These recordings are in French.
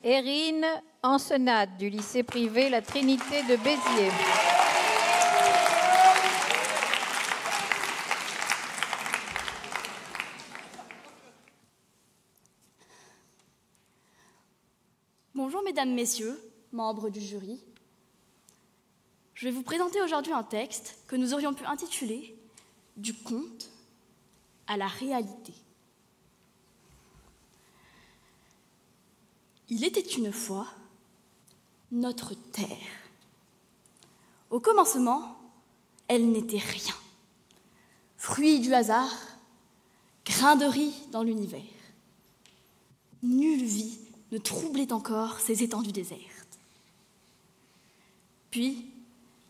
Erin Ansenade du lycée privé La Trinité de Béziers. Bonjour mesdames, messieurs, membres du jury. Je vais vous présenter aujourd'hui un texte que nous aurions pu intituler « Du conte à la réalité ». Il était une fois notre terre. Au commencement, elle n'était rien. Fruit du hasard, grain de riz dans l'univers. Nulle vie ne troublait encore ces étendues désertes. Puis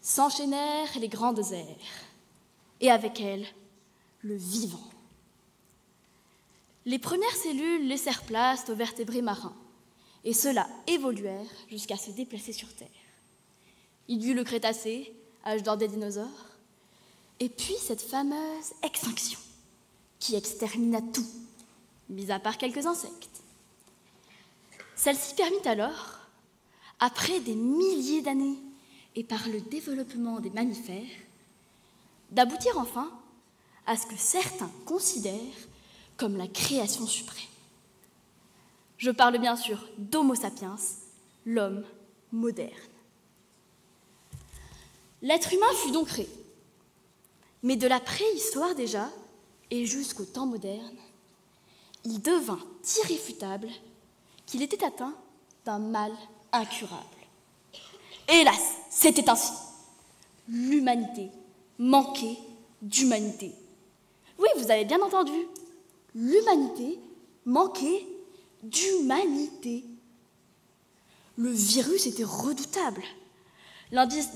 s'enchaînèrent les grands déserts, et avec elles, le vivant. Les premières cellules laissèrent place aux vertébrés marins, et ceux-là évoluèrent jusqu'à se déplacer sur Terre. Il y eut le Crétacé, âge d'or des dinosaures, et puis cette fameuse extinction qui extermina tout, mis à part quelques insectes. Celle-ci permit alors, après des milliers d'années et par le développement des mammifères, d'aboutir enfin à ce que certains considèrent comme la création suprême. Je parle bien sûr d'Homo sapiens, l'homme moderne. L'être humain fut donc créé, mais de la préhistoire déjà, et jusqu'au temps moderne, il devint irréfutable qu'il était atteint d'un mal incurable. Hélas, c'était ainsi. L'humanité manquait d'humanité. Oui, vous avez bien entendu. L'humanité manquait d'humanité. Le virus était redoutable. L'indice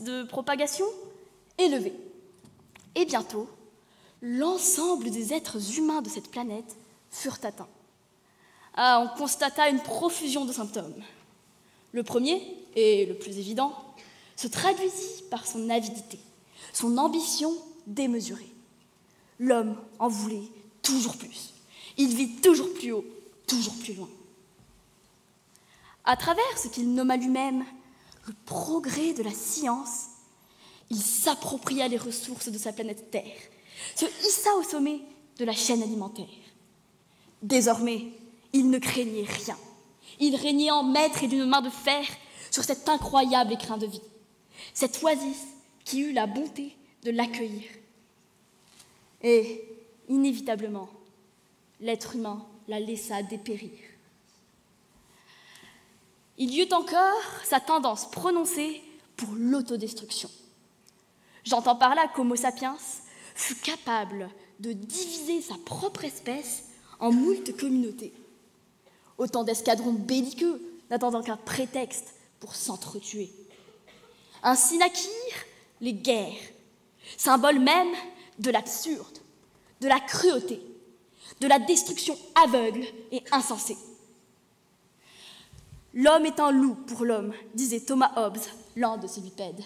de propagation élevé. Et bientôt, l'ensemble des êtres humains de cette planète furent atteints. Ah, on constata une profusion de symptômes. Le premier, et le plus évident, se traduisit par son avidité, son ambition démesurée. L'homme en voulait toujours plus. Il vit toujours plus haut, toujours plus loin. À travers ce qu'il nomma lui-même le progrès de la science, il s'appropria les ressources de sa planète Terre, se hissa au sommet de la chaîne alimentaire. Désormais, il ne craignait rien. Il régnait en maître et d'une main de fer sur cet incroyable écrin de vie, cette oasis qui eut la bonté de l'accueillir. Et, inévitablement, l'être humain la laissa dépérir. Il y eut encore sa tendance prononcée pour l'autodestruction. J'entends par là qu'Homo sapiens fut capable de diviser sa propre espèce en moult communautés. Autant d'escadrons belliqueux n'attendant qu'un prétexte pour s'entretuer. Ainsi naquirent les guerres, symbole même de l'absurde, de la cruauté, de la destruction aveugle et insensée. L'homme est un loup pour l'homme, disait Thomas Hobbes, l'un de ces bipèdes.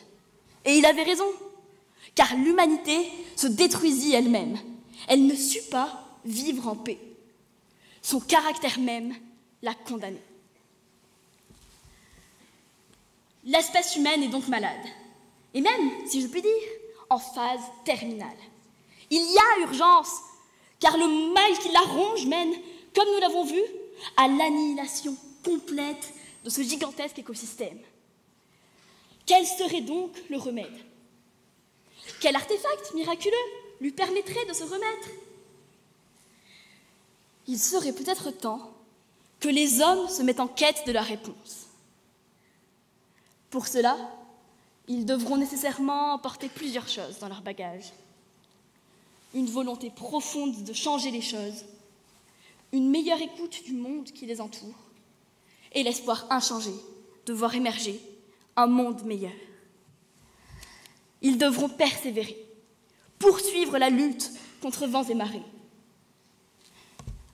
Et il avait raison, car l'humanité se détruisit elle-même. Elle ne sut pas vivre en paix. Son caractère même l'a condamnée. L'espèce humaine est donc malade, et même, si je puis dire, en phase terminale. Il y a urgence, car le mal qui la ronge mène, comme nous l'avons vu, à l'annihilation complète de ce gigantesque écosystème. Quel serait donc le remède? Quel artefact miraculeux lui permettrait de se remettre? Il serait peut-être temps que les hommes se mettent en quête de la réponse. Pour cela, ils devront nécessairement emporter plusieurs choses dans leur bagage. Une volonté profonde de changer les choses, une meilleure écoute du monde qui les entoure, et l'espoir inchangé de voir émerger un monde meilleur. Ils devront persévérer, poursuivre la lutte contre vents et marées.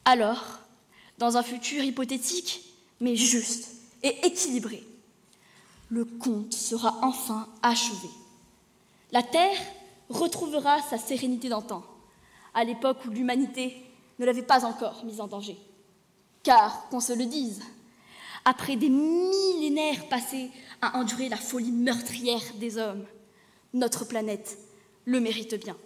Alors, dans un futur hypothétique, mais juste et équilibré, le conte sera enfin achevé. La Terre retrouvera sa sérénité d'antan, à l'époque où l'humanité ne l'avait pas encore mise en danger. Car, qu'on se le dise, après des millénaires passés à endurer la folie meurtrière des hommes, notre planète le mérite bien.